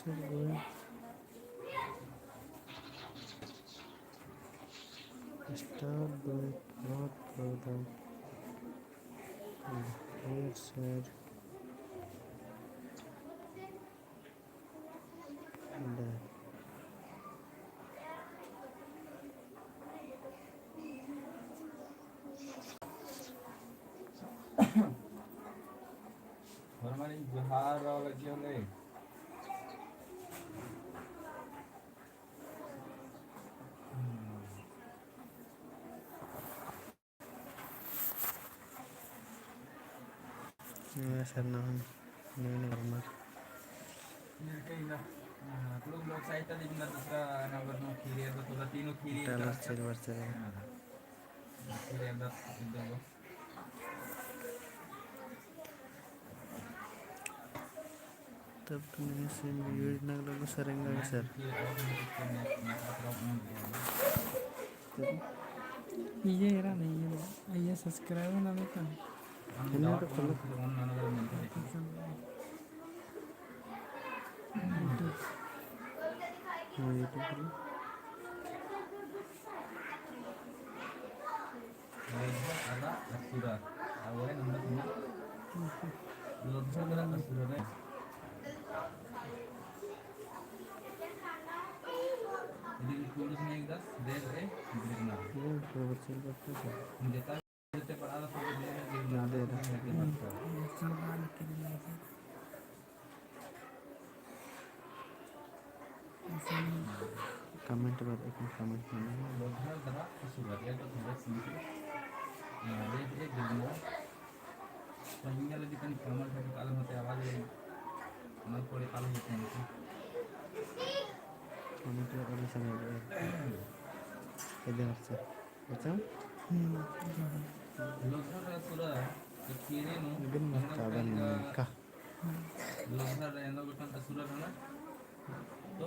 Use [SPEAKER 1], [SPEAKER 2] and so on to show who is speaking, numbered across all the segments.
[SPEAKER 1] going. Start doing not program. Here, sir. That.
[SPEAKER 2] Normally, Bihar or like your leg.
[SPEAKER 1] Yes, sir. No, no, no.
[SPEAKER 2] ये कहीं ना तो लोग side तक इतना दूसरा नंबर नो खीरे तो तुला तीनों खीरे
[SPEAKER 1] Talar
[SPEAKER 2] इतना
[SPEAKER 1] silver sir.
[SPEAKER 2] खीरे अंदर इधर लो
[SPEAKER 1] तब तो नहीं सेम यूज ना लगे सरेंगा सर.
[SPEAKER 2] खीरे ऑटोमेटिक करने प्रॉब्लम
[SPEAKER 3] ये era नहीं है ये सब्सक्राइब ना लेता
[SPEAKER 2] हम
[SPEAKER 1] इन्हें
[SPEAKER 2] डॉट
[SPEAKER 1] तो
[SPEAKER 2] वन
[SPEAKER 1] खोलो.
[SPEAKER 2] फिर वन नंबर मेंटेलिटी
[SPEAKER 1] ये तो खोलो.
[SPEAKER 2] लगभग आधा असुरा अब वो है नंबर तीन लगभग आधा असुरा है यदि टूल्स में एक दस देर है गिरना
[SPEAKER 1] ये silver silver तो सर.
[SPEAKER 2] जितना जितने पढ़ा था सब देर है गिरना
[SPEAKER 1] ना दे
[SPEAKER 2] तो
[SPEAKER 1] रहा.
[SPEAKER 2] है बात कर
[SPEAKER 1] कमेंट पर एक कमेंट करना.
[SPEAKER 2] लगभग आधा असुरा है तो थोड़ा सिंपल देर है गिरना पहिंगा लगी तनी कमर से कालम होते आवाज है नल पड़े कालम होते हैं
[SPEAKER 1] कमेंट पर अभी समझ गया. इधर सर. बच्चा.
[SPEAKER 2] लगभग असुरा तो खीरे नो
[SPEAKER 1] इधर मत काबन का.
[SPEAKER 2] लगभग रहना बटन असुरा रहना तो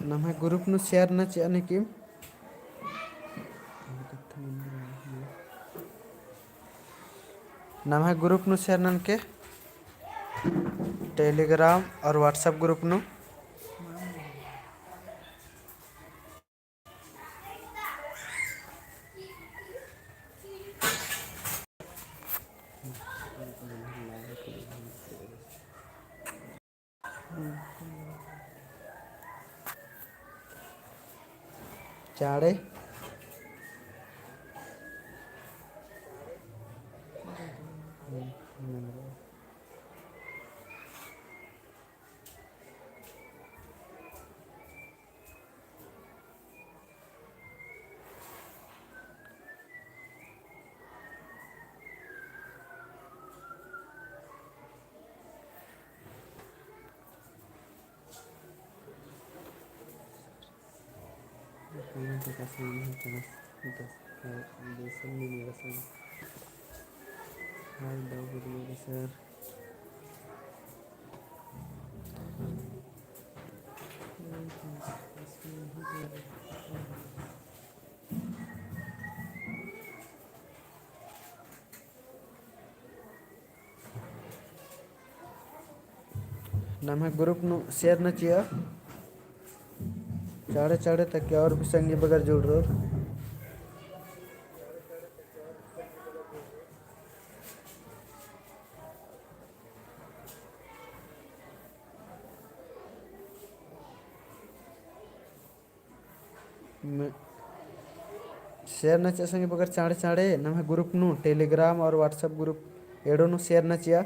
[SPEAKER 1] nama grup nu share na ci anikim nama grup nu share nan के टेलीग्राम और व्हाट्सएप ग्रुप नु चाड़े sir nama grup nu share na ciya चाड़े चाड़े तक और भी संगी बगैर जुड़ रहे शेयर न संगे बगैर चाड़े चाड़े नम ग्रुप नु टेलीग्राम और व्हाट्सएप ग्रुप एडो नु शेयर न चिया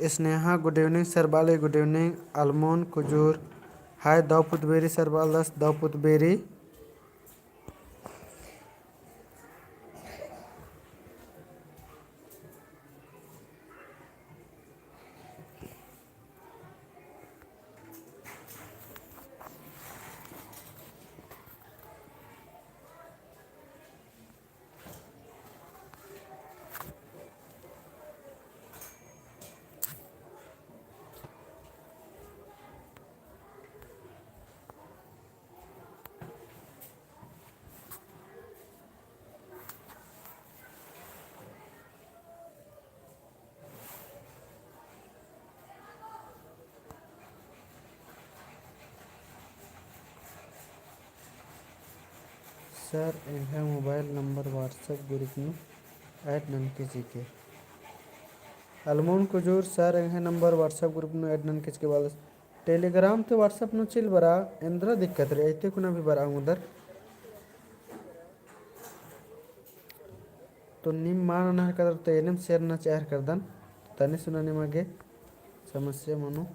[SPEAKER 1] स्नेहा गुड इवनिंग सरबाले good evening Almon Kujur hi दाऊपुत बेरी सरबाल दस दाऊपुत बेरी सर यह मोबाइल नंबर व्हाट्सएप ग्रुप नु ऐड ननके के अलमोन कुजूर सर यह नंबर व्हाट्सएप ग्रुप नु ऐड ननके के वाला टेलीग्राम तो व्हाट्सएप नु चिल बरा इंद्रा दिक्कत रे ऐते कुना भी बरा उधर तो निम मान न कर तो एनम शेयर न चार कर दन तने सुनाने मागे समस्या मनो